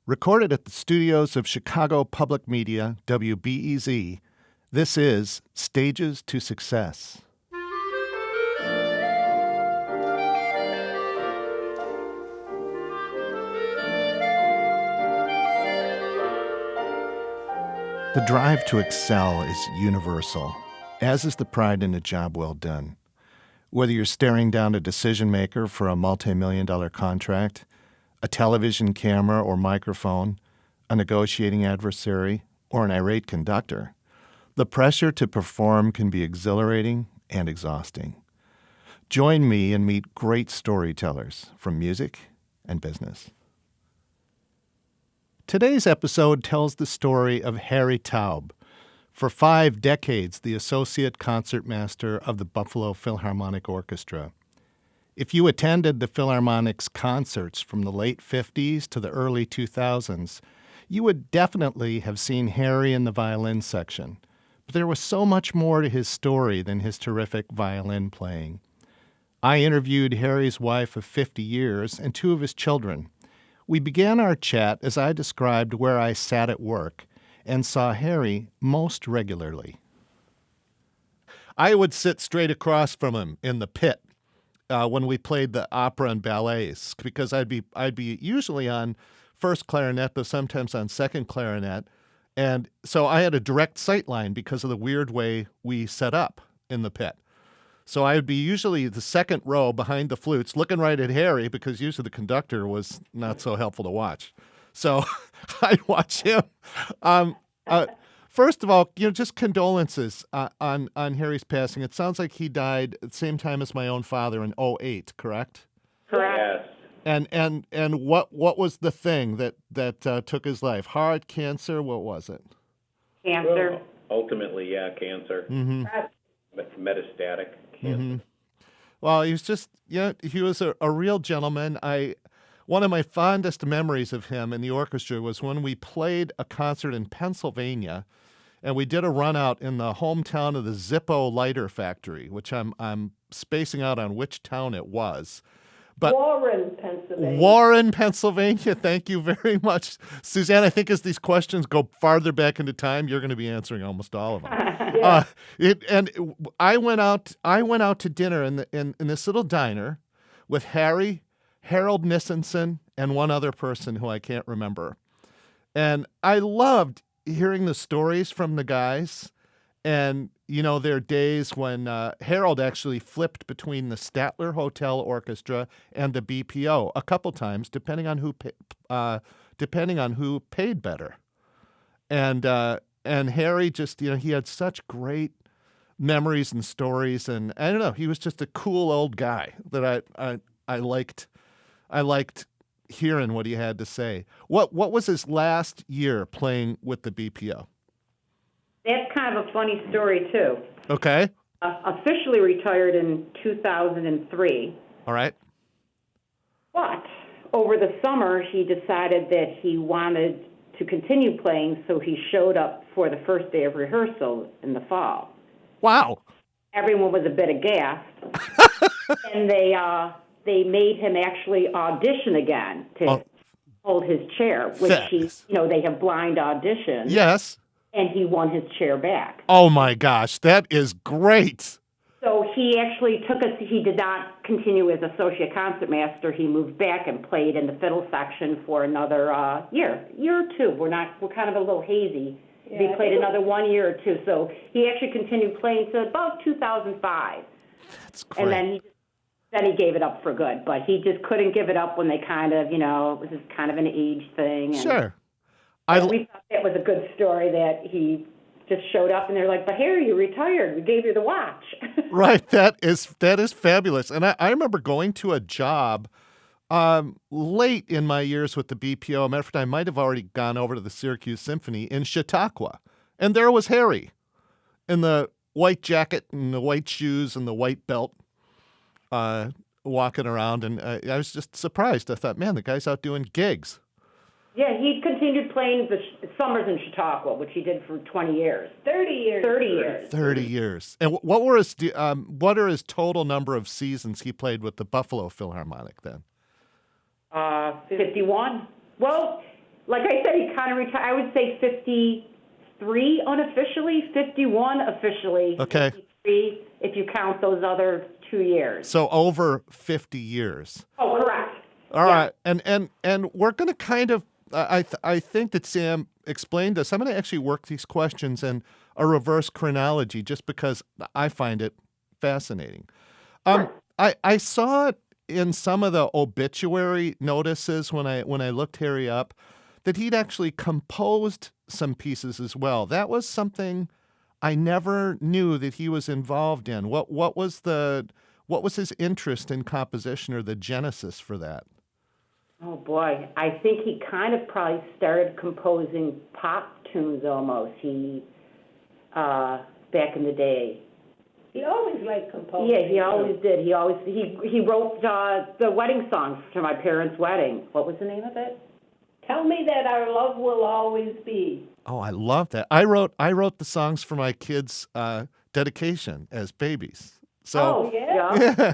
Recorded at the studios of Chicago Public Media, WBEZ, this is Stages to Success. The drive to excel is universal, as is the pride in a job well done. Whether you're staring down a decision maker for a multi-million-dollar contract, a television camera or microphone, a negotiating adversary, or an irate conductor, the pressure to perform can be exhilarating and exhausting. Join me and meet great storytellers from music and business. Today's episode tells the story of Harry Taub, for 5 decades the Associate Concertmaster of the Buffalo Philharmonic Orchestra. If you attended the Philharmonic's concerts from the late 50s to the early 2000s, you would definitely have seen Harry in the violin section. But there was so much more to his story than his terrific violin playing. I interviewed Harry's wife of 50 years and 2 of his children. We began our chat as I described where I sat at work and saw Harry most regularly. I would sit straight across from him in the pit when we played the opera and ballets, because I'd be usually on first clarinet, but sometimes on second clarinet. And so I had a direct sight line because of the weird way we set up in the pit. So I would be usually the second row behind the flutes, looking right at Harry, because usually the conductor was not so helpful to watch. So I'd watch him. First of all, just condolences on Harry's passing. It sounds like he died at the same time as my own father in 2008, correct? Correct. Yes. And what was the thing that took his life? Heart, cancer, what was it? Cancer. Well, ultimately, cancer. Mm-hmm. Metastatic cancer. Mm-hmm. Well, he was just, he was a real gentleman. One of my fondest memories of him in the orchestra was when we played a concert in Pennsylvania, and we did a run out in the hometown of the Zippo lighter factory, which I'm spacing out on which town it was. But Warren, Pennsylvania. Thank you very much, Suzanne. I think as these questions go farther back into time, you're going to be answering almost all of them. Yeah. I went out to dinner in this little diner with Harry, Harold Nissenson, and one other person who I can't remember. And I loved hearing the stories from the guys and, their days when Harold actually flipped between the Statler Hotel Orchestra and the BPO a couple times, depending on who paid better. And Harry just, he had such great memories and stories. And I don't know, he was just a cool old guy that I liked. I liked hearing what he had to say. What was his last year playing with the BPO? That's kind of a funny story, too. Okay. Officially retired in 2003. All right. But over the summer, he decided that he wanted to continue playing, so he showed up for the first day of rehearsal in the fall. Wow. Everyone was a bit aghast. And they made him actually audition again to hold his chair, which they have blind auditions. Yes. And he won his chair back. Oh my gosh, that is great. So he actually he did not continue as associate concertmaster. He moved back and played in the fiddle section for another year or two. We're kind of a little hazy. Yeah, he played another 1 year or two. So he actually continued playing to about 2005. That's great. And then he gave it up for good. But he just couldn't give it up when they kind of, it was just kind of an age thing. And sure. We thought that was a good story that he just showed up and they're like, but Harry, you retired. We gave you the watch. Right. That is fabulous. And I remember going to a job late in my years with the BPO. Matter of fact, I might have already gone over to the Syracuse Symphony in Chautauqua. And there was Harry in the white jacket and the white shoes and the white belt walking around. And I was just surprised. I thought, man, the guy's out doing gigs. Yeah, he continued playing the summers in Chautauqua, which he did for 20 years. 30 years. 30 years. And what are his total number of seasons he played with the Buffalo Philharmonic then? 51. Well, like I said, he kind of retired, I would say 53 unofficially, 51 officially. Okay. 53 if you count those other 2 years. So over 50 years. Oh, correct. All right. And we're going to kind of, I think that Sam explained this. I'm going to actually work these questions in a reverse chronology just because I find it fascinating. Sure. I saw it in some of the obituary notices when I looked Harry up that he'd actually composed some pieces as well. That was something I never knew that he was involved in. What was his interest in composition or the genesis for that? Oh, boy. I think he kind of probably started composing pop tunes almost. He, back in the day. He always liked composing. Yeah, he always did. He wrote the wedding songs to my parents' wedding. What was the name of it? Tell me that our love will always be. Oh, I love that. I wrote the songs for my kids' dedication as babies. So, Oh, yeah. yeah.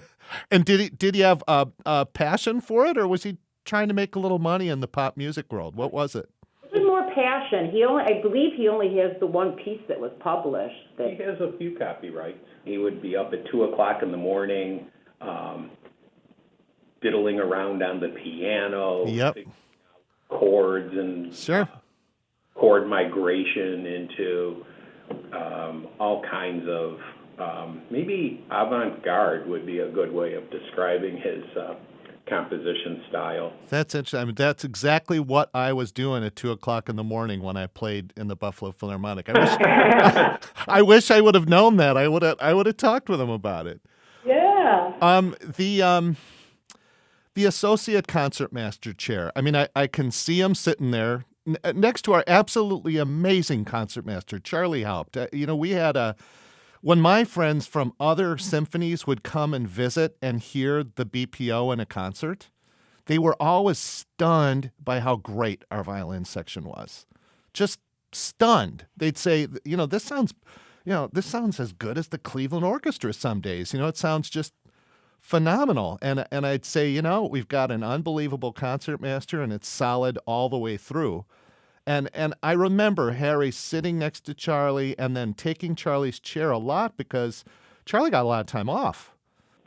And did he have a passion for it, or was he trying to make a little money in the pop music world? What was it? It was more passion. I believe he only has the one piece that was published. He has a few copyrights. He would be up at 2 o'clock in the morning, diddling around on the piano, Yep. chords and Sure. chord migration into all kinds of, maybe avant-garde would be a good way of describing his composition style. That's interesting. I mean, that's exactly what I was doing at 2 o'clock in the morning when I played in the Buffalo Philharmonic. I wish I would have known that. I would have talked with him about it. Yeah. The Associate Concertmaster chair. I mean, I can see him sitting there next to our absolutely amazing concertmaster, Charlie Haupt. We had when my friends from other symphonies would come and visit and hear the BPO in a concert, they were always stunned by how great our violin section was. Just stunned. They'd say, this sounds as good as the Cleveland Orchestra some days. It sounds just phenomenal. And I'd say, we've got an unbelievable concertmaster and it's solid all the way through. And I remember Harry sitting next to Charlie and then taking Charlie's chair a lot because Charlie got a lot of time off.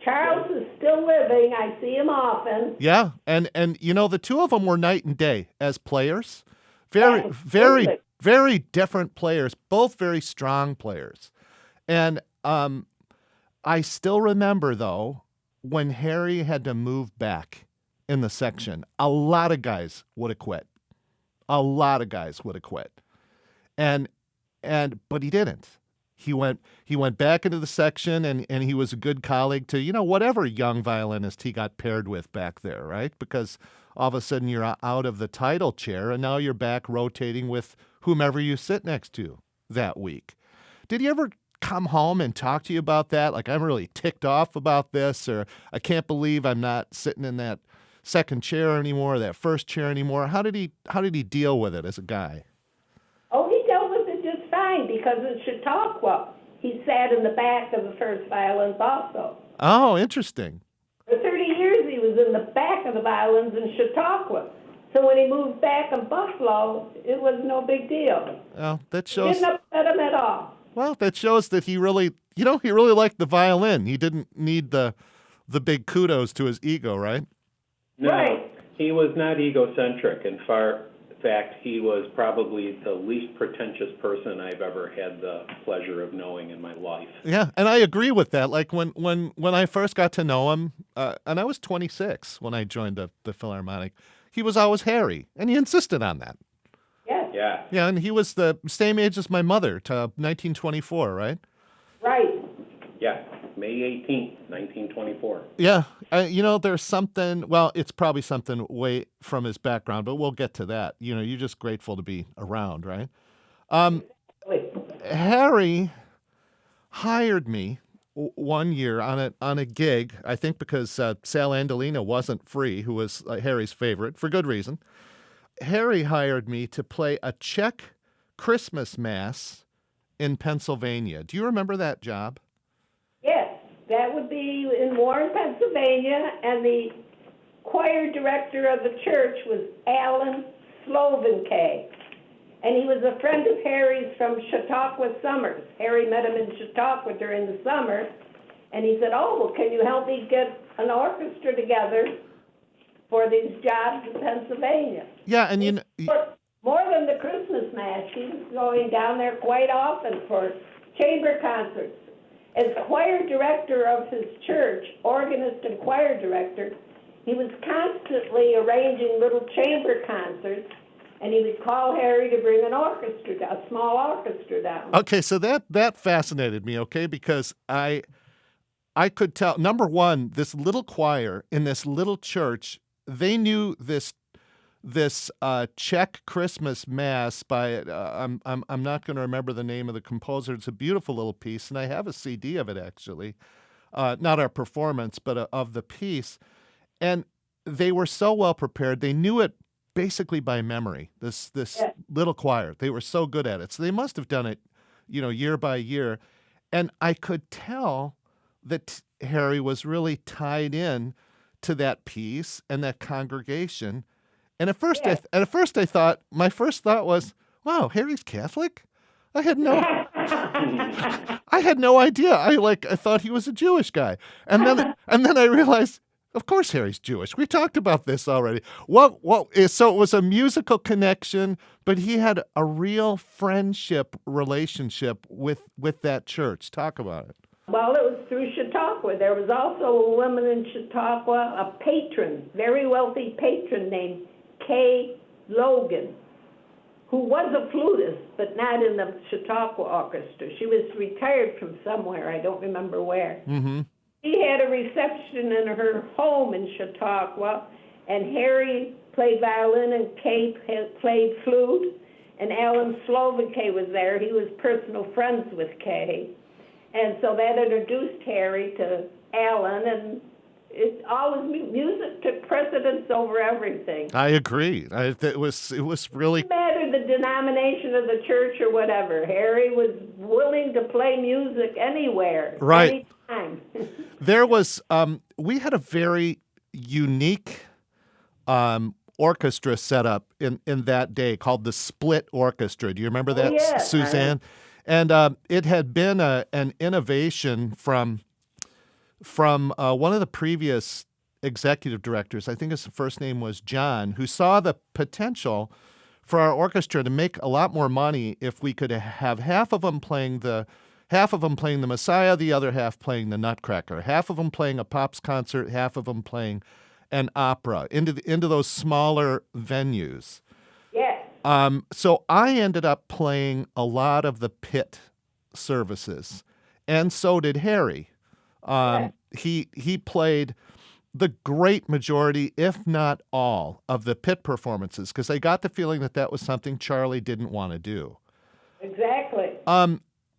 Charles is still living. I see him often. Yeah, and the two of them were night and day as players. Very, very, very different players, both very strong players. And I still remember, though, when Harry had to move back in the section, a lot of guys would have quit. A lot of guys would have quit. But he didn't. He went back into the section and he was a good colleague to, whatever young violinist he got paired with back there, right? Because all of a sudden you're out of the title chair and now you're back rotating with whomever you sit next to that week. Did he ever come home and talk to you about that? Like, I'm really ticked off about this, or I can't believe I'm not sitting in that second chair anymore, that first chair anymore. How did he deal with it as a guy? Oh, he dealt with it just fine because in Chautauqua, he sat in the back of the first violins also. Oh, interesting. For 30 years, he was in the back of the violins in Chautauqua. So when he moved back in Buffalo, it was no big deal. Well, that It shows. didn't upset him at all. Well, that shows that he really liked the violin. He didn't need the big kudos to his ego, right? No, Right. he was not egocentric. In fact, he was probably the least pretentious person I've ever had the pleasure of knowing in my life. Yeah, and I agree with that. Like when I first got to know him, and I was 26 when I joined the Philharmonic, he was always Harry, and he insisted on that. Yes. Yeah. Yeah, and he was the same age as my mother, to 1924, right? Right. Yeah. May 18th, 1924. Yeah, there's something, well, it's probably something way from his background, but we'll get to that. You're just grateful to be around, right? Harry hired me one year on a gig, I think because Sal Andolina wasn't free, who was Harry's favorite, for good reason. Harry hired me to play a Czech Christmas Mass in Pennsylvania. Do you remember that job? Yes, that would be in Warren, Pennsylvania, and the choir director of the church was Alan Slovakia. And he was a friend of Harry's from Chautauqua summers. Harry met him in Chautauqua during the summer, and he said, "Oh, well, can you help me get an orchestra together for these jobs in Pennsylvania?" Yeah, and More than the Christmas Mass, he was going down there quite often for chamber concerts. As choir director of his church, organist and choir director, he was constantly arranging little chamber concerts, and he would call Harry to bring an orchestra, a small orchestra down. Okay, so that fascinated me, okay, because I could tell, number one, this little choir in this little church, they knew this Czech Christmas Mass by I'm not going to remember the name of the composer. It's a beautiful little piece, and I have a CD of it actually, not our performance, but of the piece. And they were so well prepared. They knew it basically by memory. This little choir, they were so good at it. So they must have done it, year by year. And I could tell that Harry was really tied in to that piece and that congregation. And at first, I thought, my first thought was, wow, Harry's Catholic? I had no idea. I thought he was a Jewish guy. And then I realized, of course Harry's Jewish. We talked about this already. So it was a musical connection, but he had a real friendship relationship with that church. Talk about it. Well, it was through Chautauqua. There was also a woman in Chautauqua, a patron, very wealthy patron named Kay Logan, who was a flutist, but not in the Chautauqua Orchestra. She was retired from somewhere, I don't remember where. Mm-hmm. She had a reception in her home in Chautauqua, and Harry played violin and Kay played flute, and Alan Slovakia was there. He was personal friends with Kay. And so that introduced Harry to Alan, and music took precedence over everything. I agree. It was really. No matter the denomination of the church or whatever, Harry was willing to play music anywhere, right? Anytime. There was. We had a very unique orchestra set up in that day called the Split Orchestra. Do you remember that, yes, Suzanne? And it had been an innovation from one of the previous executive directors. I think his first name was John, who saw the potential for our orchestra to make a lot more money if we could have half of them playing the Messiah, the other half playing the Nutcracker, half of them playing a Pops concert, half of them playing an opera into those smaller venues. Yes. So I ended up playing a lot of the pit services, and so did Harry. He played the great majority, if not all, of the pit performances, because I got the feeling that was something Charlie didn't want to do. Exactly.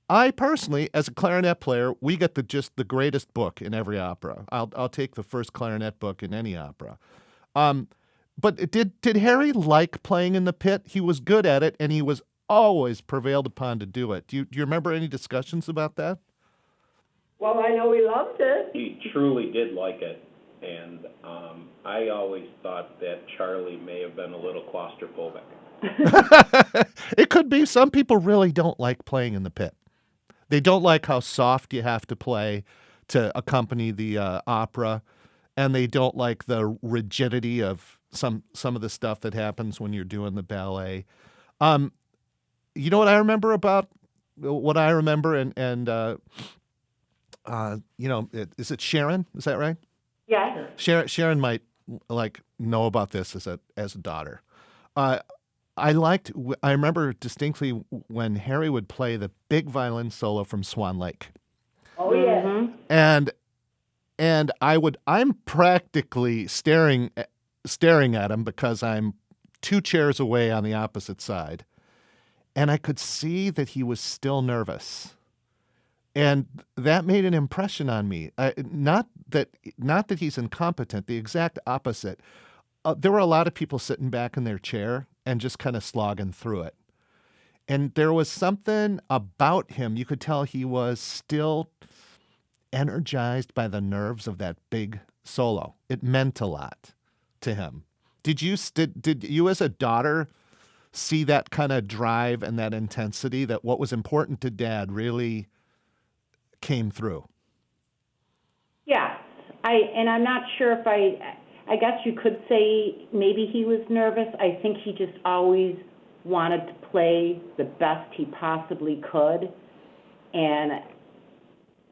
I personally, as a clarinet player, we get the greatest book in every opera. I'll take the first clarinet book in any opera. But did Harry like playing in the pit? He was good at it, and he was always prevailed upon to do it. Do you remember any discussions about that? Well, I know he loved it. He truly did like it, and I always thought that Charlie may have been a little claustrophobic. It could be. Some people really don't like playing in the pit. They don't like how soft you have to play to accompany the opera, and they don't like the rigidity of some of the stuff that happens when you're doing the ballet. You know what I remember about what I remember, and is it Sharon? Is that right? Yeah. Sharon might know about this as a daughter. I remember distinctly when Harry would play the big violin solo from Swan Lake. Oh yeah. And I'm practically staring at him because I'm 2 chairs away on the opposite side. And I could see that he was still nervous. And that made an impression on me. Not that he's incompetent, the exact opposite. There were a lot of people sitting back in their chair and just kind of slogging through it. And there was something about him. You could tell he was still energized by the nerves of that big solo. It meant a lot to him. Did you as a daughter see that kind of drive and that intensity, that what was important to Dad really came through? Yes, I'm not sure if I guess you could say maybe he was nervous. I think he just always wanted to play the best he possibly could. And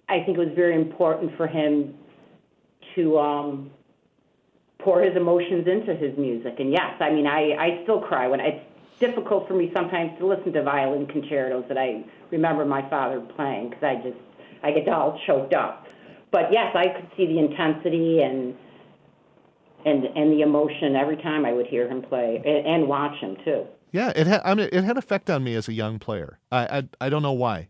I think it was very important for him to pour his emotions into his music. And yes, I mean, I still cry when it's difficult for me sometimes to listen to violin concertos that I remember my father playing, because I get all choked up. But yes, I could see the intensity and the emotion every time I would hear him play and watch him too. Yeah, it had effect on me as a young player. I don't know why.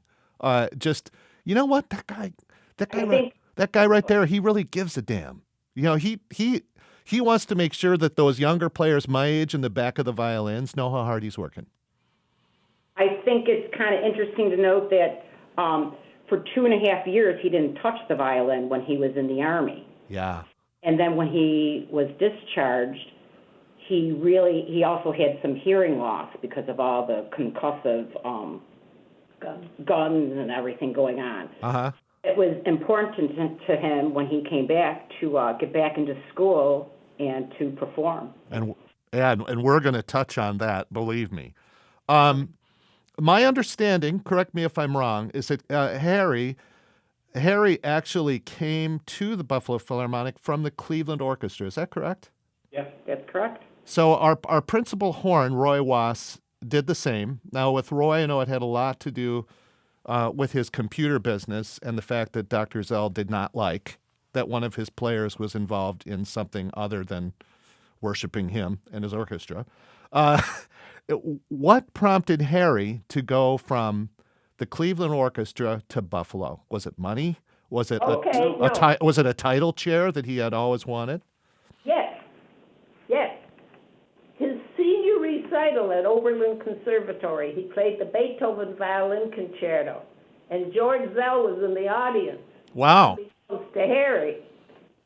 Just, you know what, that guy right there, he really gives a damn. You know, he wants to make sure that those younger players my age in the back of the violins know how hard he's working. I think it's kind of interesting to note that for 2.5 years he didn't touch the violin when he was in the Army. Yeah. And then when he was discharged, he also had some hearing loss because of all the concussive guns and everything going on. Uh-huh. It was important to him when he came back to get back into school and to perform. And we're going to touch on that, believe me. My understanding, correct me if I'm wrong, is that Harry actually came to the Buffalo Philharmonic from the Cleveland Orchestra. Is that correct? Yes. That's correct. So our principal horn, Roy Wass, did the same. Now with Roy, I know it had a lot to do with his computer business and the fact that Dr. Zell did not like that one of his players was involved in something other than worshiping him and his orchestra. What prompted Harry to go from the Cleveland Orchestra to Buffalo? Was it money? Was it was it a title chair that he had always wanted? Yes. His senior recital at Oberlin Conservatory, he played the Beethoven Violin Concerto, and George Zell was in the audience. Wow. To Harry.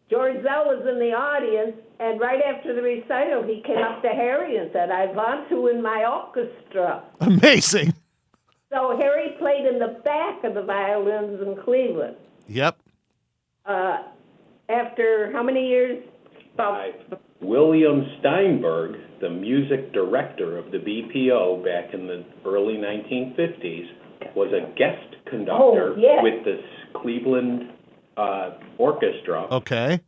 George Zell was in the audience, and right after the recital, he came up to Harry and said, "I want you in my orchestra." Amazing. So Harry played in the back of the violins in Cleveland. Yep. After how many years? William Steinberg, the music director of the BPO back in the early 1950s, was a guest conductor with the Cleveland Orchestra. Okay.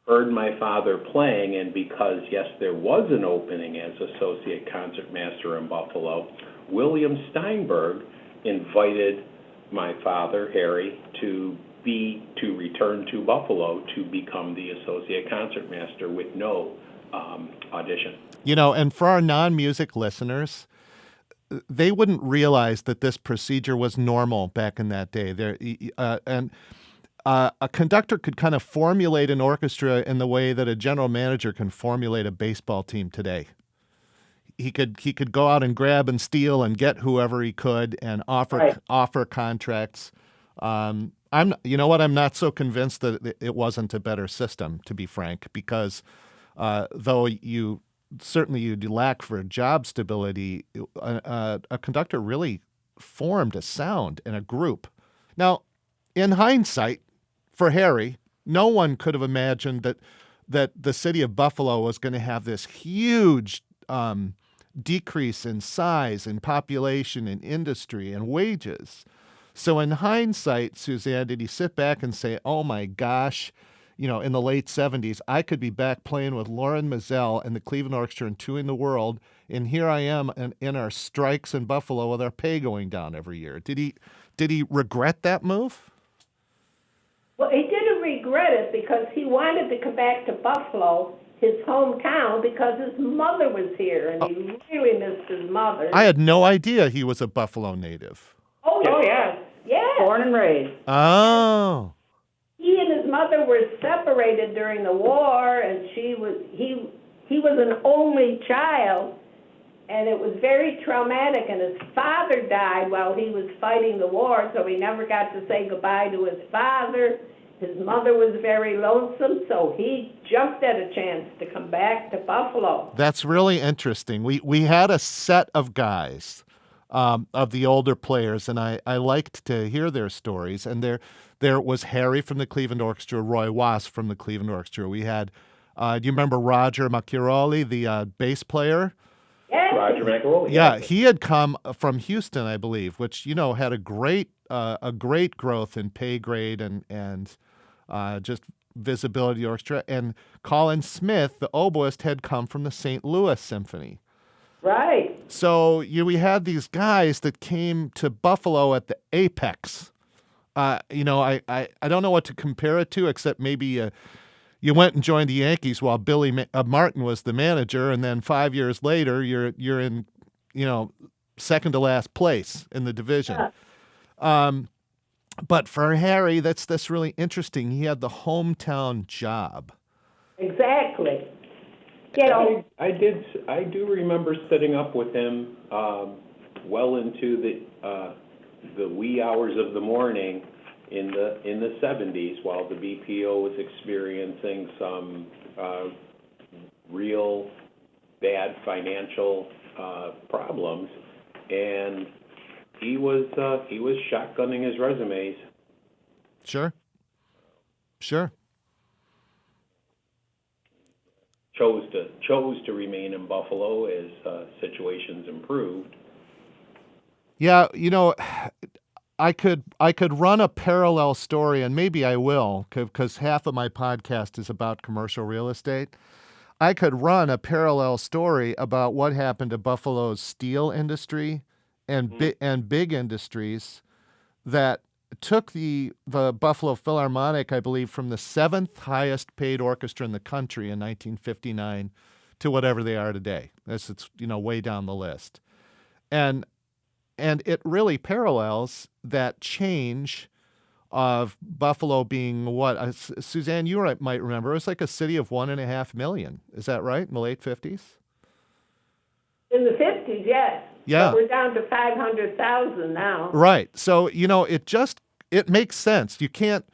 Heard my father playing, and because, yes, there was an opening as Associate Concertmaster in Buffalo, William Steinberg invited my father, Harry, to return to Buffalo to become the Associate Concertmaster with no audition. You know, and for our non-music listeners, they wouldn't realize that this procedure was normal back in that day. A conductor could kind of formulate an orchestra in the way that a general manager can formulate a baseball team today. He could go out and grab and steal and get whoever he could and offer contracts. You know what? I'm not so convinced that it wasn't a better system, to be frank, because though you lack for job stability, a conductor really formed a sound and a group. Now, in hindsight, for Harry, no one could have imagined that the city of Buffalo was going to have this huge decrease in size and population and industry and wages. So in hindsight, Suzanne, did he sit back and say, oh my gosh, you know, in the late 70s, I could be back playing with Loren Mazel and the Cleveland Orchestra and touring the world, and here I am in our strikes in Buffalo with our pay going down every year. Did he regret that move? Well, he didn't regret it because he wanted to come back to Buffalo, his hometown, because his mother was here, and he really missed his mother. I had no idea he was a Buffalo native. Oh, yes. Born and raised. Oh. He and his mother were separated during the war, and he was an only child, and it was very traumatic, and his father died while he was fighting the war, so he never got to say goodbye to his father, His mother was very lonesome, so he jumped at a chance to come back to Buffalo. That's really interesting. We had a set of guys, of the older players, and I liked to hear their stories. And there was Harry from the Cleveland Orchestra, Roy Wasp from the Cleveland Orchestra. We had, do you remember Roger Macchiaroli, the bass player? Yes. Roger McElroy. Yeah, he had come from Houston, I believe, which had a great growth in pay grade and just visibility of the orchestra. And Colin Smith, the oboist, had come from the St. Louis Symphony. Right. So we had these guys that came to Buffalo at the apex. I don't know what to compare it to, except maybe you went and joined the Yankees while Billy Martin was the manager, and then 5 years later you're in second to last place in the division. But for Harry, that's really interesting. He had the hometown job. Exactly. I do remember sitting up with him well into the wee hours of the morning in the 70s, while the BPO was experiencing some real bad financial problems, and he was shotgunning his resumes. Sure. Chose to remain in Buffalo as situations improved. Yeah, I could run a parallel story, and maybe I will, because half of my podcast is about commercial real estate. I could run a parallel story about what happened to Buffalo's steel industry and big industries that took the Buffalo Philharmonic, I believe, from the 7th highest paid orchestra in the country in 1959 to whatever they are today. It's way down the list. And it really parallels that change of Buffalo being what? Suzanne, you might remember, it was like a city of 1.5 million. Is that right, in the late 50s? In the 50s, yes. Yeah. But we're down to 500,000 now. Right. So, it makes sense. You can't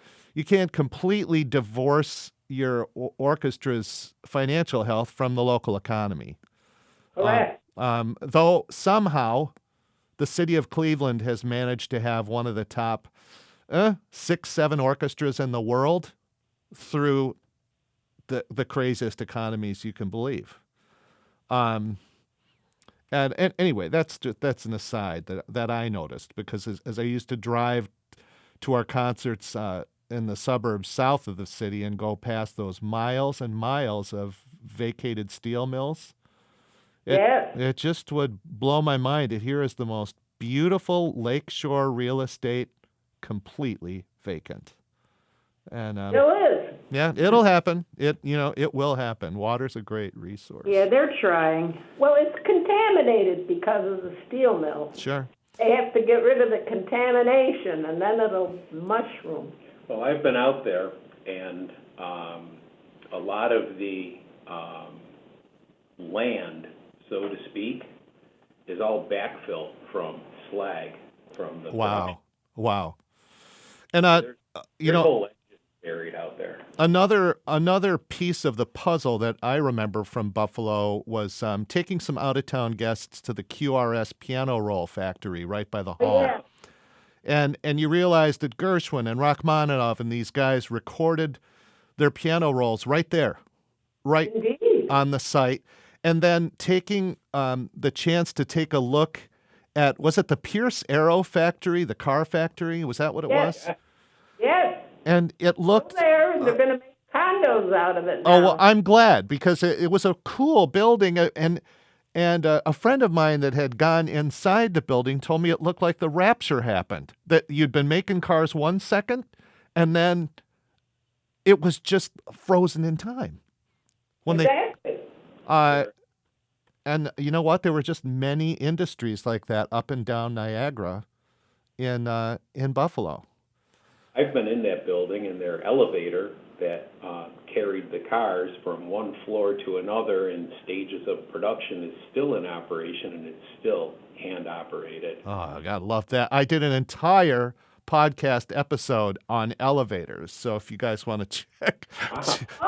completely divorce your orchestra's financial health from the local economy. Correct. Though somehow the city of Cleveland has managed to have one of the top 6-7 orchestras in the world through the craziest economies you can believe. And anyway, that's an aside that I noticed, because as I used to drive to our concerts in the suburbs south of the city and go past those miles and miles of vacated steel mills, it just would blow my mind. Here is the most beautiful lakeshore real estate completely vacant. And Still is. yeah, it'll happen. It will happen. Water's a great resource. Yeah, they're trying. Well, it's contaminated because of the steel mill. Sure. They have to get rid of the contamination, and then it'll mushroom. Well, I've been out there, and a lot of the land, so to speak, is all backfill from slag from the production. Wow. And There's whole engine buried out there. Another piece of the puzzle that I remember from Buffalo was taking some out-of-town guests to the QRS piano roll factory right by the hall. Yeah. And you realize that Gershwin and Rachmaninoff and these guys recorded their piano rolls right there, right Indeed. on the site. And then taking the chance to take a look at, was it the Pierce Arrow factory, the car factory? Was that what it was? Yes. And it looked... There, and they're going to make condos out of it now. Oh, well, I'm glad, because it was a cool building, and a friend of mine that had gone inside the building told me it looked like the rapture happened, that you'd been making cars 1 second, and then it was just frozen in time. Exactly. And you know what? There were just many industries like that up and down Niagara in Buffalo. I've been in that building, and their elevator that carried the cars from one floor to another in stages of production is still in operation, and it's still hand-operated. Oh, God, love that. I did an entire podcast episode on elevators. So if you guys want to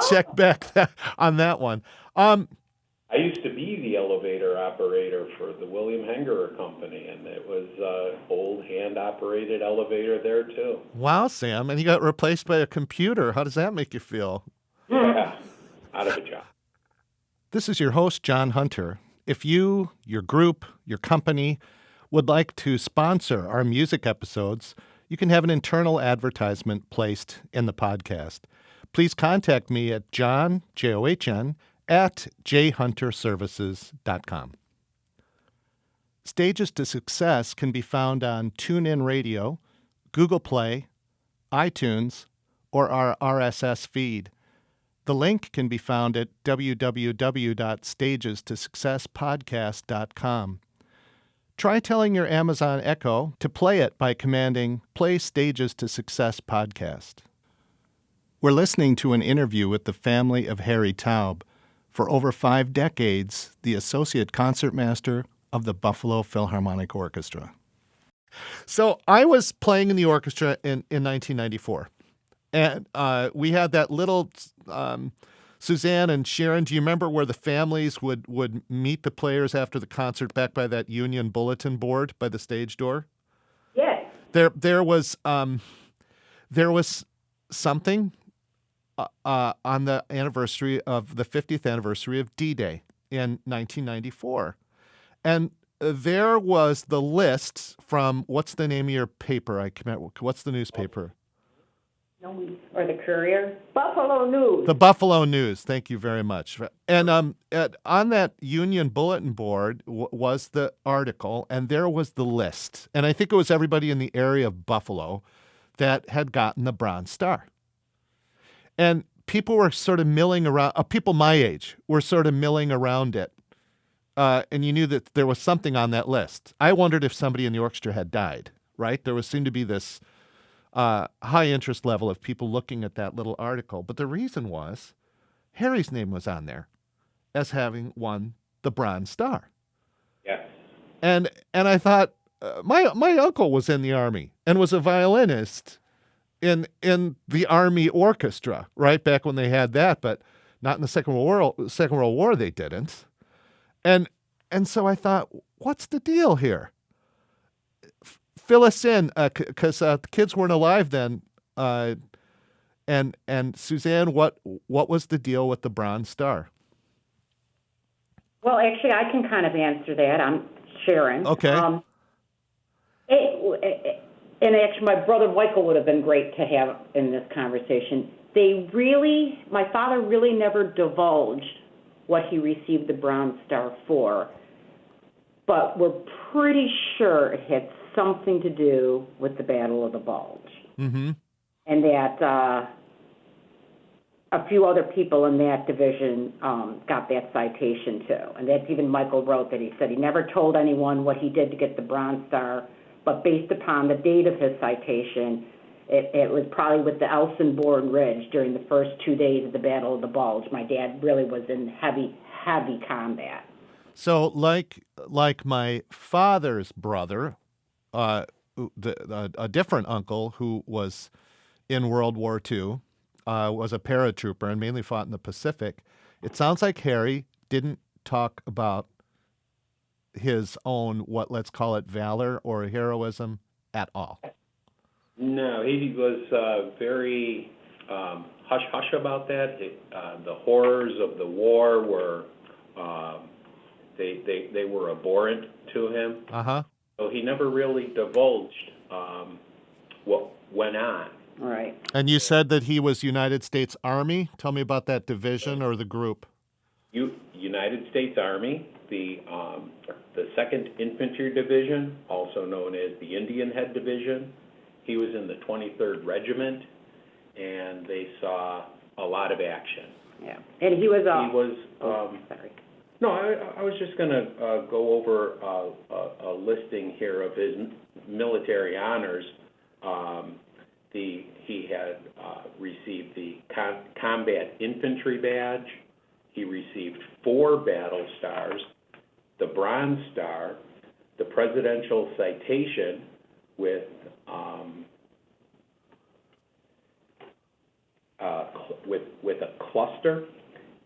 check back on that one. I used to be the elevator operator for the William Hengerer Company, and it was an old hand-operated elevator there, too. Wow, Sam. And you got replaced by a computer. How does that make you feel? Yeah, out of a job. This is your host, John Hunter. If you, your group, your company would like to sponsor our music episodes, you can have an internal advertisement placed in the podcast. Please contact me at John, John, at jhunterservices.com. Stages to Success can be found on TuneIn Radio, Google Play, iTunes, or our RSS feed. The link can be found at www.stagestosuccesspodcast.com. Try telling your Amazon Echo to play it by commanding Play Stages to Success Podcast. We're listening to an interview with the family of Harry Taub, for over 5 decades, the Associate Concertmaster of the Buffalo Philharmonic Orchestra. So I was playing in the orchestra in 1994, and we had that little Suzanne and Sharon. Do you remember where the families would meet the players after the concert back by that Union bulletin board by the stage door? Yes. There was something on the anniversary of the 50th anniversary of D-Day in 1994. And there was the list from, what's the name of your paper? What's the newspaper? Or the Courier? Buffalo News. The Buffalo News. Thank you very much. And on that Union bulletin board was the article, and there was the list. And I think it was everybody in the area of Buffalo that had gotten the Bronze Star. And people were sort of milling around, people my age were sort of milling around it. And you knew that there was something on that list. I wondered if somebody in the orchestra had died, right? There seemed to be this high interest level of people looking at that little article. But the reason was Harry's name was on there as having won the Bronze Star. Yes. And I thought, my uncle was in the Army and was a violinist in the Army Orchestra, right, back when they had that, but not in the Second World War they didn't. And so I thought, what's the deal here? Fill us in, because the kids weren't alive then. And Suzanne, what was the deal with the Bronze Star? Well, actually, I can kind of answer that. I'm Sharon. Okay. And actually, my brother Michael would have been great to have in this conversation. My father really never divulged what he received the Bronze Star for, but we're pretty sure it had something to do with the Battle of the Bulge. Mm-hmm. And that a few other people in that division got that citation too. And that's even Michael wrote that he said he never told anyone what he did to get the Bronze Star, but based upon the date of his citation, it was probably with the Elsinborn Ridge during the first 2 days of the Battle of the Bulge. My dad really was in heavy combat. So like my father's brother, a different uncle who was in World War II, was a paratrooper and mainly fought in the Pacific. It sounds like Harry didn't talk about his own, let's call it valor or heroism at all. No, he was very hush-hush about that. The horrors of the war were, they were abhorrent to him. Uh-huh. So he never really divulged what went on. Right. And you said that he was United States Army. Tell me about that division or the group. United States Army, the 2nd Infantry Division, also known as the Indian Head Division. He was in the 23rd Regiment, and they saw a lot of action. Yeah, and he was. Sorry. No, I was just going to go over a listing here of his military honors. He had received the Combat Infantry Badge. He received 4 Battle Stars, the Bronze Star, the Presidential Citation with with a cluster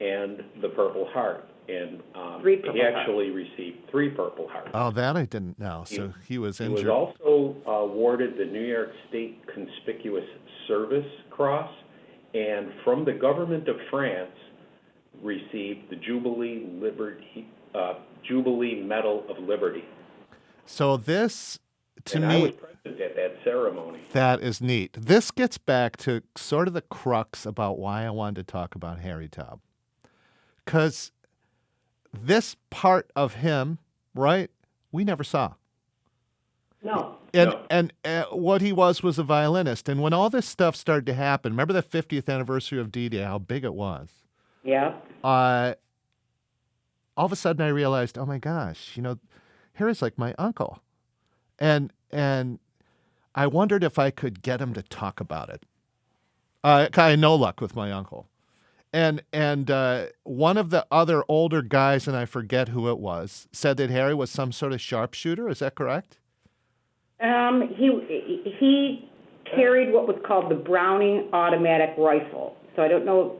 and the Purple Heart. And Three Purple he Hearts. actually received 3 Purple Hearts. Oh, that I didn't know. So he was injured. He was also awarded the New York State Conspicuous Service Cross, and from the government of France, received the Jubilee Medal of Liberty. So this, to and me, I was present at that ceremony. that is neat. This gets back to sort of the crux about why I wanted to talk about Harry Taub. Because this part of him, right, we never saw. No. And what he was a violinist. And when all this stuff started to happen, remember the 50th anniversary of D-Day, how big it was? Yeah. All of a sudden I realized, oh my gosh, Harry's like my uncle. And I wondered if I could get him to talk about it. I had no luck with my uncle. And one of the other older guys, and I forget who it was, said that Harry was some sort of sharpshooter. Is that correct? He carried what was called the Browning automatic rifle. So I don't know,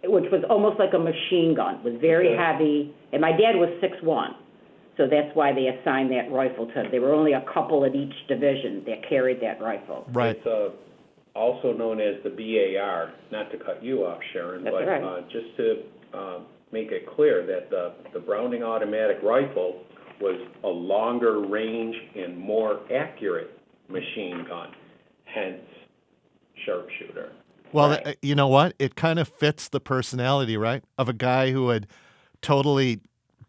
which was almost like a machine gun. It was very heavy, and my dad was 6'1", so that's why they assigned that rifle to him. There were only a couple at each division that carried that rifle. Right. It's also known as the BAR, not to cut you off, Sharon, That's but right. just to make it clear that the Browning automatic rifle was a longer range and more accurate machine gun, hence sharpshooter. Well, Right. you know what? It kind of fits the personality, right, of a guy who would totally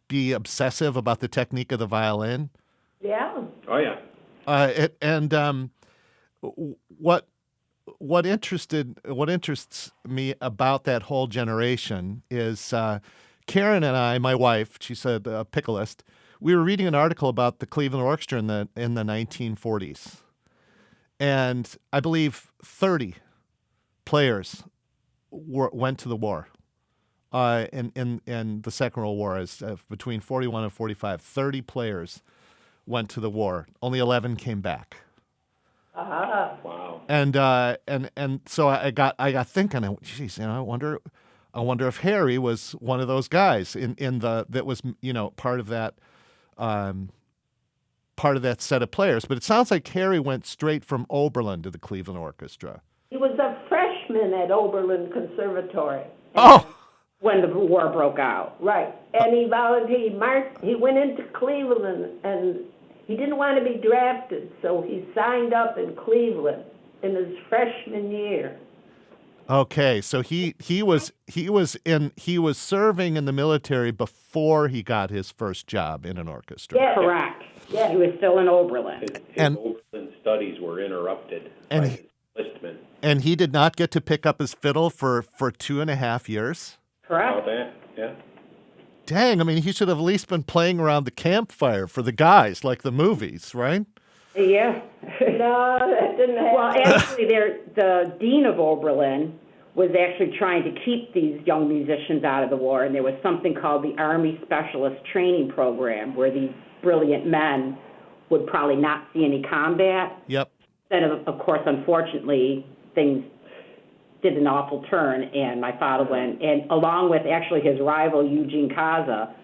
be obsessive about the technique of the violin. Yeah. Oh, yeah. What interests me about that whole generation is Karen and I, my wife, she's a piccolist. We were reading an article about the Cleveland Orchestra in the 1940s, and I believe 30 players went to the war. In the Second World War, between 41 and 45, 30 players went to the war. Only 11 came back. Wow. And so I got thinking, geez, I wonder if Harry was one of those guys that was part of that set of players. But it sounds like Harry went straight from Oberlin to the Cleveland Orchestra. He was a freshman at Oberlin Conservatory. Oh, When the war broke out. Right. And he volunteered. He went into Cleveland, and he didn't want to be drafted, so he signed up in Cleveland in his freshman year. okay. So he was serving in the military before he got his first job in an orchestra. Yeah. Correct. Yeah. He was still in Oberlin. His And- Oberlin studies were interrupted And by he- his enlistment. And he did not get to pick up his fiddle for 2.5 years. All Correct. that, yeah. Dang, I mean, he should have at least been playing around the campfire for the guys, like the movies, right? Yeah. No, that didn't happen. Well, actually, the dean of Oberlin was actually trying to keep these young musicians out of the war, and there was something called the Army Specialist Training Program, where these brilliant men would probably not see any combat. Yep. Then, of course, unfortunately, things did an awful turn, and my father went, and along with actually his rival, Eugene Kaza,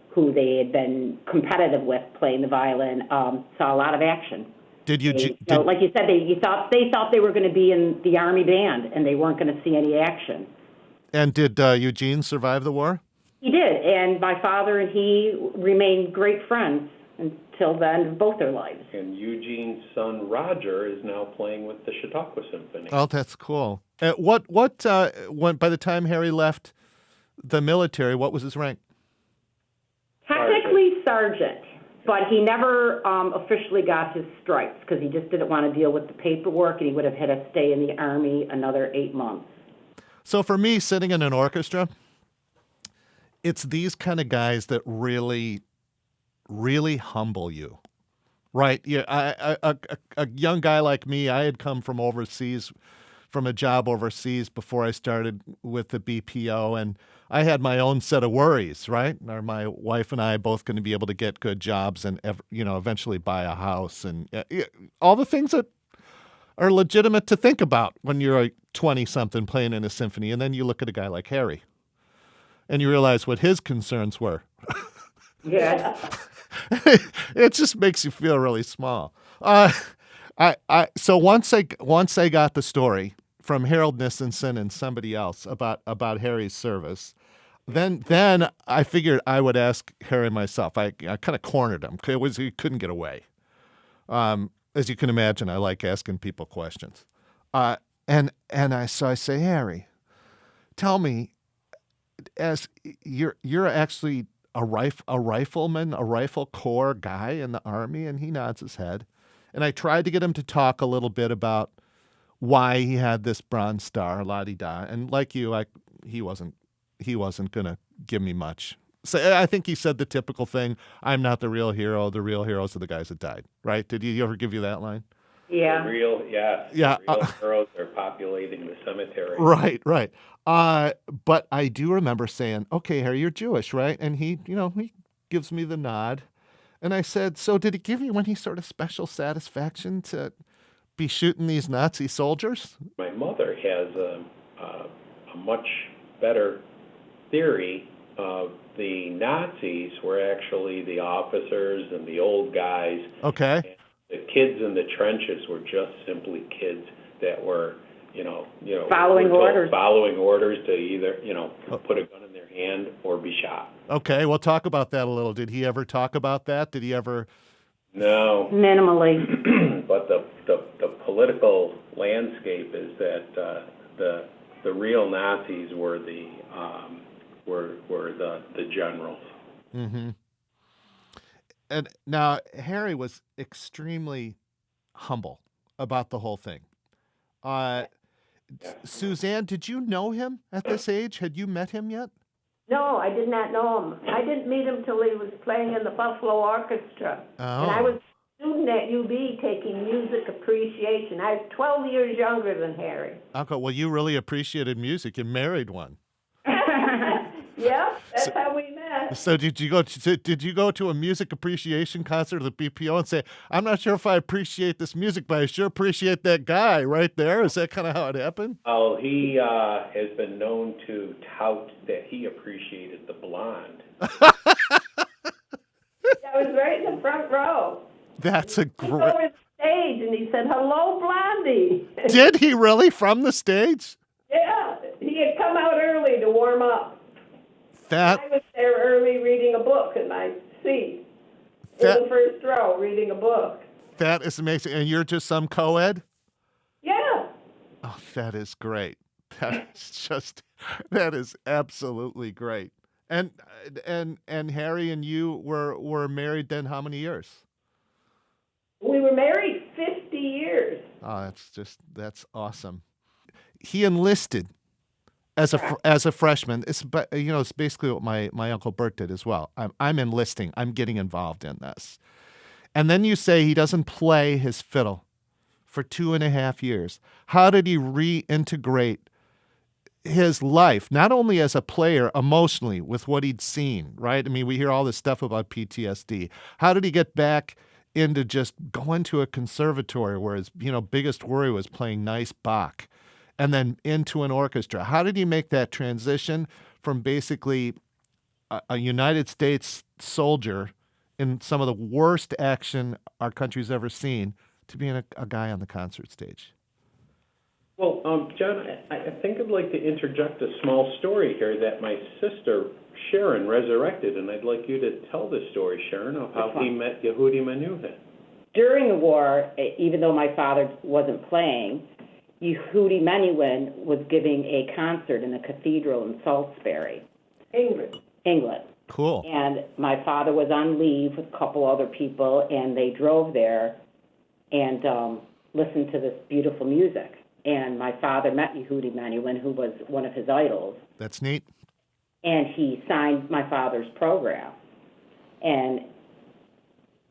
who they had been competitive with playing the violin, saw a lot of action. Did you? Like you said, they thought they were going to be in the Army band, and they weren't going to see any action. And did Eugene survive the war? He did, and my father and he remained great friends until the end of both their lives. And Eugene's son Roger is now playing with the Chautauqua Symphony. Oh, that's cool. When by the time Harry left the military, what was his rank? Technically sergeant, but he never officially got his stripes because he just didn't want to deal with the paperwork, and he would have had to stay in the Army another 8 months. So for me, sitting in an orchestra, it's these kind of guys that really, really humble you, right? Yeah, a young guy like me, I had come from overseas, from a job overseas before I started with the BPO, and I had my own set of worries, right? Are my wife and I both going to be able to get good jobs and eventually buy a house and all the things that are legitimate to think about when you're like 20-something playing in a symphony, and then you look at a guy like Harry, and you realize what his concerns were. Yeah. It just makes you feel really small. So once I got the story from Harold Nissenson and somebody else about Harry's service, then I figured I would ask Harry myself. I kind of cornered him. He couldn't get away. As you can imagine, I like asking people questions. So I say, Harry, tell me, as you're actually a rifleman, a rifle corps guy in the Army, and he nods his head. And I tried to get him to talk a little bit about why he had this Bronze Star, la-di-da. And like you, he wasn't going to give me much. So I think he said the typical thing, I'm not the real hero. The real heroes are the guys that died, right? Did he ever give you that line? Yeah. The real heroes are populating the cemetery. Right. But I do remember saying, okay, Harry, you're Jewish, right? And he gives me the nod. And I said, so did it give you any sort of special satisfaction to be shooting these Nazi soldiers? My mother has a much better theory of the Nazis were actually the officers and the old guys. Okay. And the kids in the trenches were just simply kids that were, following orders to either, put a gun in their hand or be shot. Okay, we'll talk about that a little. Did he ever talk about that? Did he ever? No. Minimally. But the political landscape is that the real Nazis were the generals. Mm-hmm. And now Harry was extremely humble about the whole thing. Suzanne, did you know him at this age? Had you met him yet? No, I did not know him. I didn't meet him till he was playing in the Buffalo Orchestra. Oh. And I was a student at UB taking music appreciation. I was 12 years younger than Harry. Uncle, well, you really appreciated music. You married one. Yeah, that's how we met. So did you go to a music appreciation concert at the BPO and say, I'm not sure if I appreciate this music, but I sure appreciate that guy right there? Is that kind of how it happened? Oh, he has been known to tout that he appreciated the blonde. I was right in the front row. That's a He great... over the stage and he said, "Hello, Blondie." Did he really from the stage? Yeah, he had come out early to warm up. That... I was there early reading a book in my seat, in the first row, reading a book. That is amazing. And you're just some co-ed? Yeah. Oh, that is great. That is absolutely great. And Harry and you were married then how many years? We were married 50 years. Oh, that's awesome. He enlisted as a freshman. It's basically what my Uncle Bert did as well. I'm enlisting. I'm getting involved in this. And then you say he doesn't play his fiddle for 2.5 years. How did he reintegrate his life, not only as a player, emotionally with what he'd seen, right? I mean, we hear all this stuff about PTSD. How did he get back into just going to a conservatory where his biggest worry was playing nice Bach, and then into an orchestra? How did he make that transition from basically a United States soldier in some of the worst action our country's ever seen to being a guy on the concert stage? Well, John, I think I'd like to interject a small story here that my sister, Sharon, resurrected, and I'd like you to tell the story, Sharon, of how he met Yehudi Menuhin. During the war, even though my father wasn't playing, Yehudi Menuhin was giving a concert in the cathedral in Salisbury, England. Cool. And my father was on leave with a couple other people, and they drove there and listened to this beautiful music. And my father met Yehudi Menuhin, who was one of his idols. That's neat. And he signed my father's program. And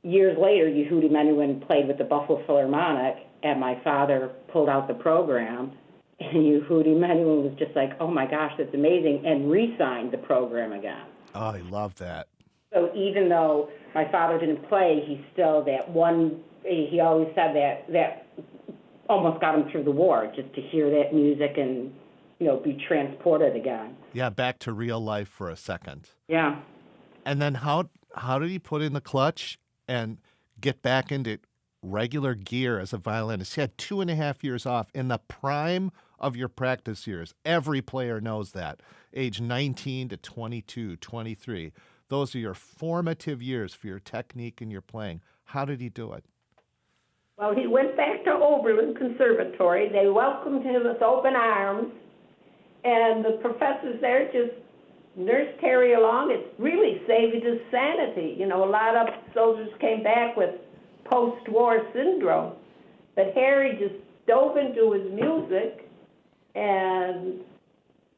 years later, Yehudi Menuhin played with the Buffalo Philharmonic, and my father pulled out the program, and Yehudi Menuhin was just like, oh my gosh, that's amazing, and re-signed the program again. Oh, I love that. So even though my father didn't play, he still, he always said that almost got him through the war, just to hear that music and, be transported again. Yeah, back to real life for a second. Yeah. And then how did he put in the clutch and get back into regular gear as a violinist? He had 2.5 years off in the prime of your practice years. Every player knows that. Age 19 to 22, 23. Those are your formative years for your technique and your playing. How did he do it? Well, he went back to Oberlin Conservatory. They welcomed him with open arms, and the professors there just nursed Harry along. It really saved his sanity. A lot of soldiers came back with post-war syndrome, but Harry just dove into his music, and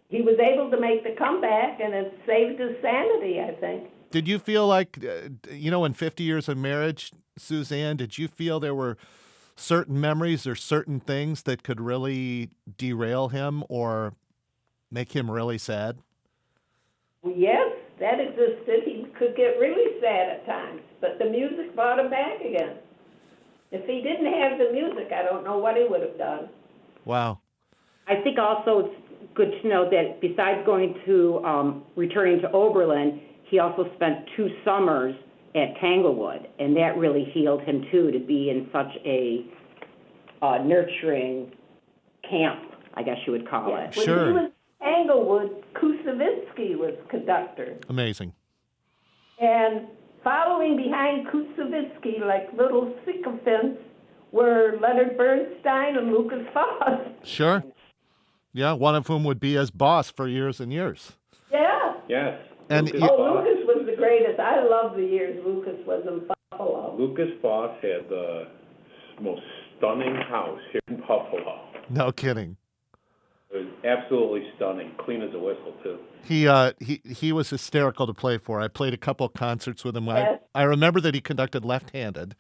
he was able to make the comeback, and it saved his sanity, I think. Did you feel like, in 50 years of marriage, Suzanne, did you feel there were certain memories or certain things that could really derail him or make him really sad? Well, yes, that existed. He could get really sad at times, but the music brought him back again. If he didn't have the music, I don't know what he would have done. Wow. I think also it's good to know that besides returning to Oberlin, he also spent 2 summers at Tanglewood, and that really healed him too, to be in such a nurturing camp, I guess you would call it. Sure. When he was at Tanglewood, Kusevitsky was conductor. Amazing. And following behind Kusevitsky, like little sycophants, were Leonard Bernstein and Lucas Foss. Sure. Yeah, one of whom would be his boss for years and years. Yeah. Yes. And Lucas Lucas was the greatest. I love the years Lucas was in Buffalo. Lucas Foss had the most stunning house here in Buffalo. No kidding. It was absolutely stunning, clean as a whistle too. He was hysterical to play for. I played a couple concerts with him. Yes. I remember that he conducted left-handed,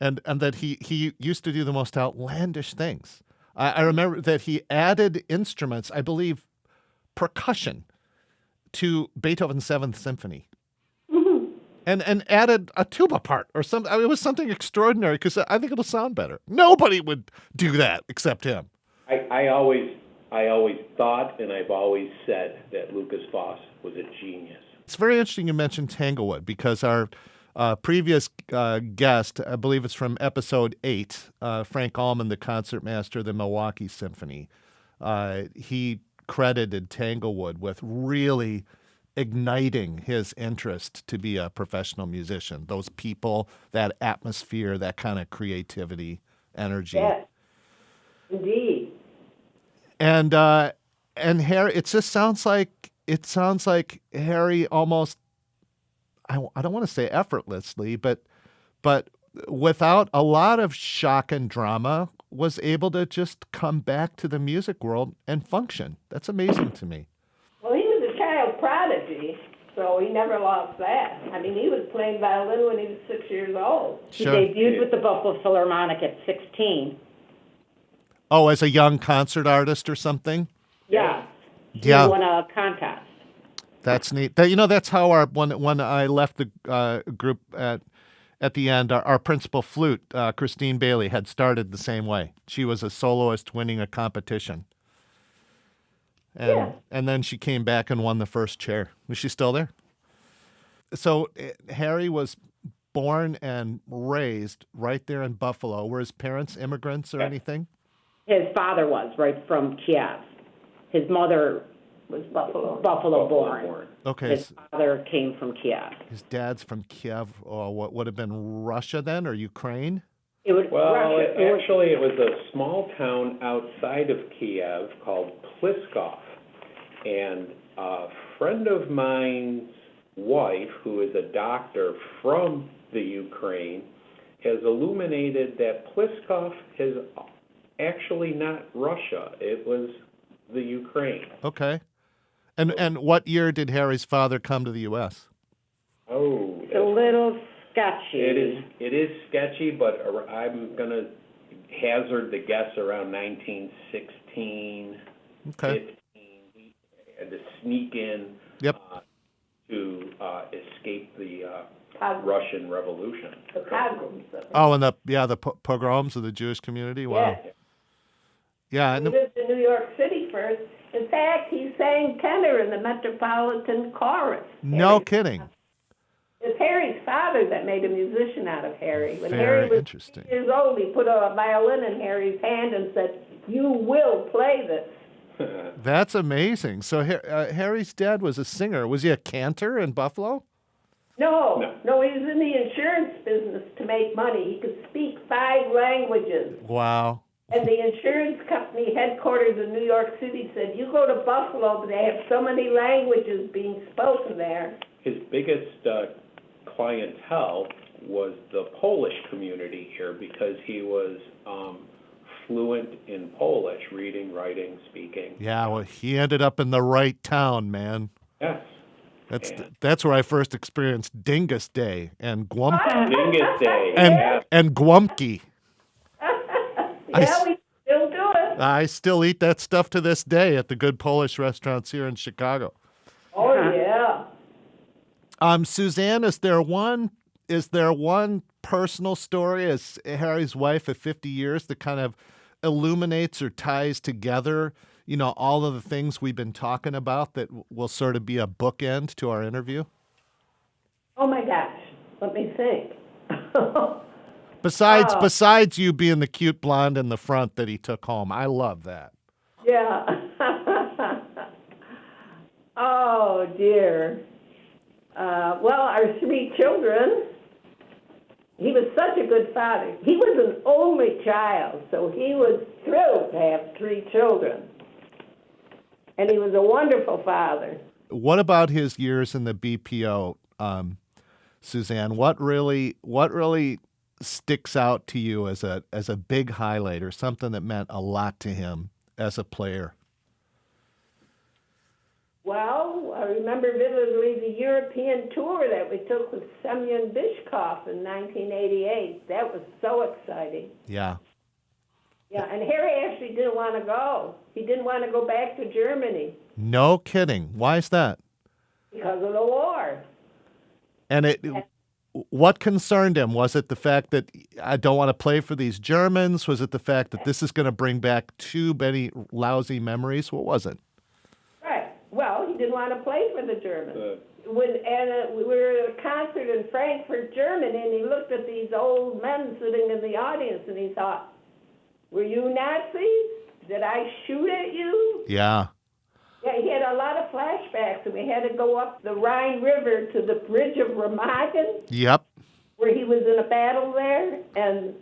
and that he used to do the most outlandish things. I remember that he added instruments, I believe, percussion, to Beethoven's 7th Symphony. Mm-hmm. And added a tuba part or something. I mean, it was something extraordinary because I think it'll sound better. Nobody would do that except him. I always thought, and I've always said, that Lucas Foss was a genius. It's very interesting you mentioned Tanglewood because our previous guest, I believe it's from episode 8, Frank Allman, the concertmaster of the Milwaukee Symphony, he credited Tanglewood with really igniting his interest to be a professional musician. Those people, that atmosphere, that kind of creativity, energy. Yes, indeed. And Harry, it just sounds like Harry almost, I don't want to say effortlessly, but without a lot of shock and drama, was able to just come back to the music world and function. That's amazing to me. Well, he was a child prodigy, so he never lost that. I mean, he was playing violin when he was 6 years old. Sure. He debuted with the Buffalo Philharmonic at 16. Oh, as a young concert artist or something? Yeah. Yeah. He won a contest. That's neat. That's how when I left the group at the end, our principal flute, Christine Bailey, had started the same way. She was a soloist winning a competition. And then she came back and won the first chair. Was she still there? So Harry was born and raised right there in Buffalo. Were his parents immigrants or anything? His father was, right from Kiev. His mother was Buffalo born. Okay. His father came from Kiev. His dad's from Kiev, or what would have been Russia then, or Ukraine? It was a small town outside of Kiev called Pliskov. And a friend of mine's wife, who is a doctor from the Ukraine, has illuminated that Pliskov is actually not Russia. It was the Ukraine. Okay. And what year did Harry's father come to the U.S.? Oh, It's a little sketchy. It is sketchy, but I'm going to hazard the guess around 1916, Okay. 15. He had to sneak in to escape the Russian Revolution. The pogroms. Oh, and the pogroms of the Jewish community? Wow. Yes. Yeah. He lived in New York City first. In fact, he sang tenor in the Metropolitan Chorus. No kidding. It's Harry's father that made a musician out of Harry. When Very Harry was interesting. 2 years old, he put a violin in Harry's hand and said, "You will play this." That's amazing. So Harry's dad was a singer. Was he a cantor in Buffalo? No, he was in the insurance business to make money. He could speak 5 languages. Wow. And the insurance company headquarters in New York City said, "You go to Buffalo, but they have so many languages being spoken there." His biggest clientele was the Polish community here because he was fluent in Polish, reading, writing, speaking. Yeah, well, he ended up in the right town, man. Yes. That's where I first experienced Dingus Day and Dingus Day. and Gwumpke. Yeah, we still do it. I still eat that stuff to this day at the good Polish restaurants here in Chicago. Oh, yeah. Suzanne, is there one personal story as Harry's wife of 50 years that kind of illuminates or ties together, all of the things we've been talking about that will sort of be a bookend to our interview? Oh, my gosh. Let me think. Besides you being the cute blonde in the front that he took home. I love that. Yeah. Oh, dear. Well, our 3 children, he was such a good father. He was an only child, so he was thrilled to have 3 children. And he was a wonderful father. What about his years in the BPO, Suzanne? What really sticks out to you as a big highlight or something that meant a lot to him as a player? Well, I remember vividly the European tour that we took with Semyon Bishkov in 1988. That was so exciting. Yeah. Yeah, and Harry actually didn't want to go. He didn't want to go back to Germany. No kidding. Why is that? Because of the war. And what concerned him? Was it the fact that I don't want to play for these Germans? Was it the fact that this is going to bring back too many lousy memories? What was it? Right. Well, he didn't want to play for the Germans. We were at a concert in Frankfurt, Germany, and he looked at these old men sitting in the audience, and he thought, "Were you Nazis? Did I shoot at you?" Yeah. Yeah, he had a lot of flashbacks, and we had to go up the Rhine River to the bridge of Remagen. Yep. Where he was in a battle there, and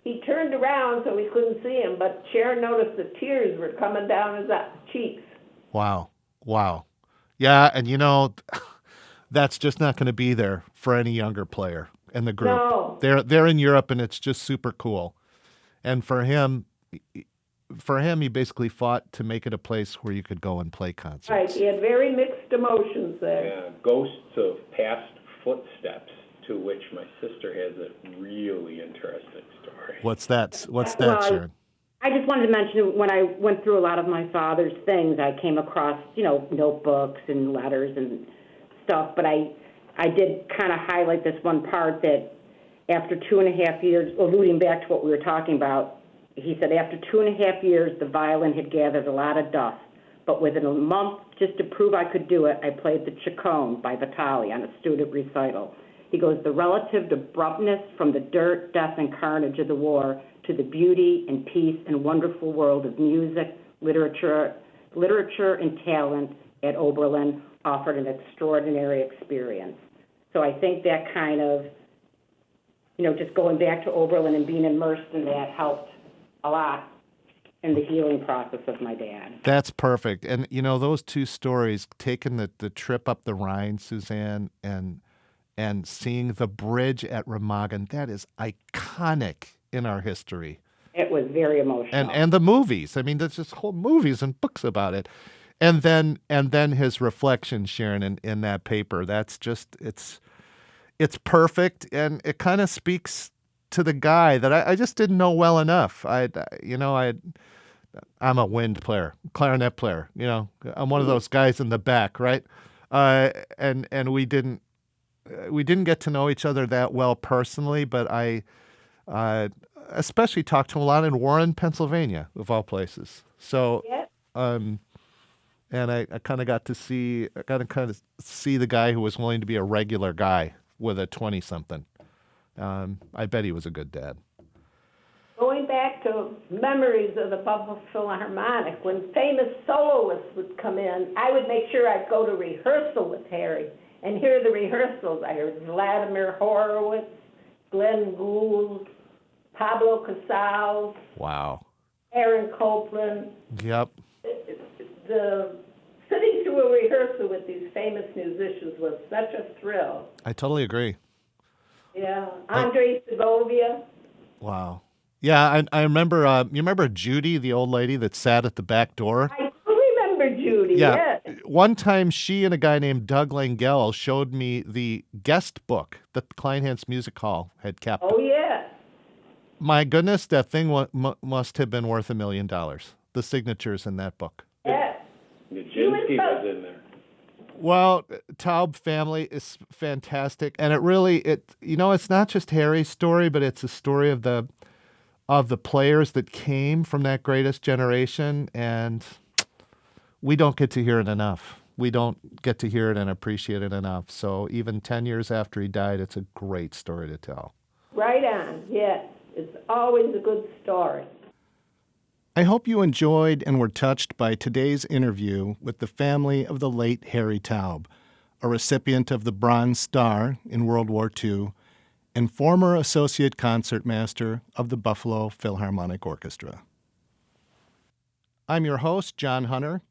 he turned around so we couldn't see him, but Sharon noticed the tears were coming down his cheeks. Wow. Yeah, and that's just not going to be there for any younger player in the group. No. They're in Europe, and it's just super cool. And for him, he basically fought to make it a place where you could go and play concerts. Right, he had very mixed emotions there. Yeah, ghosts of past footsteps, to which my sister has a really interesting story. What's that? Well, Sharon? I just wanted to mention when I went through a lot of my father's things, I came across, notebooks and letters and stuff, but I did kind of highlight this one part that after 2.5 years, alluding back to what we were talking about, he said after 2.5 years, the violin had gathered a lot of dust, but within a month, just to prove I could do it, I played the Chaconne by Vitali on a student recital. He goes, the relative abruptness from the dirt, death, and carnage of the war to the beauty and peace and wonderful world of music, literature, and talent at Oberlin offered an extraordinary experience. So I think that kind of, just going back to Oberlin and being immersed in that helped a lot in the healing process of my dad. That's perfect. And, those 2 stories, taking the trip up the Rhine, Suzanne, and seeing the bridge at Remagen, that is iconic in our history. It was very emotional. And the movies. I mean, there's just whole movies and books about it. And then his reflection, Sharon, in that paper. That's just it's perfect, and it kind of speaks to the guy that I just didn't know well enough. I'm a wind player, clarinet player. I'm one of those guys in the back, right? And we didn't get to know each other that well personally, but especially talked to him a lot in Warren, Pennsylvania, of all places. So, Yeah. and I kind of got to see the guy who was willing to be a regular guy with a 20-something. I bet he was a good dad. Going back to memories of the Buffalo Philharmonic, when famous soloists would come in, I would make sure I'd go to rehearsal with Harry and hear the rehearsals. I heard Vladimir Horowitz, Glenn Gould, Pablo Casals, Wow. Aaron Copland. Yep. Sitting through a rehearsal with these famous musicians was such a thrill. I totally agree. Yeah, Andre Segovia. Wow. Yeah, I remember, you remember Judy, the old lady that sat at the back door? I do remember Judy, Yeah. yes. One time she and a guy named Doug Langell showed me the guest book that the Kleinhans Music Hall had kept. Oh, yeah. My goodness, that thing must have been worth $1 million. The signatures in that book. Yes. Nijinsky was in there. Well, Taub family is fantastic, and it's not just Harry's story, but it's a story of the players that came from that greatest generation, and we don't get to hear it enough. We don't get to hear it and appreciate it enough. So even 10 years after he died, it's a great story to tell. Right on, yes. It's always a good story. I hope you enjoyed and were touched by today's interview with the family of the late Harry Taub, a recipient of the Bronze Star in World War II and former Associate Concertmaster of the Buffalo Philharmonic Orchestra. I'm your host, John Hunter.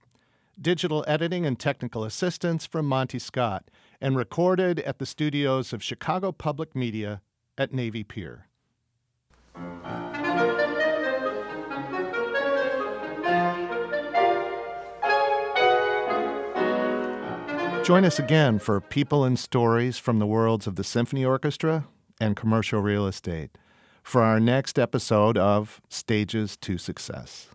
Digital editing and technical assistance from Monty Scott, and recorded at the studios of Chicago Public Media at Navy Pier. Join us again for people and stories from the worlds of the Symphony Orchestra and commercial real estate for our next episode of Stages to Success.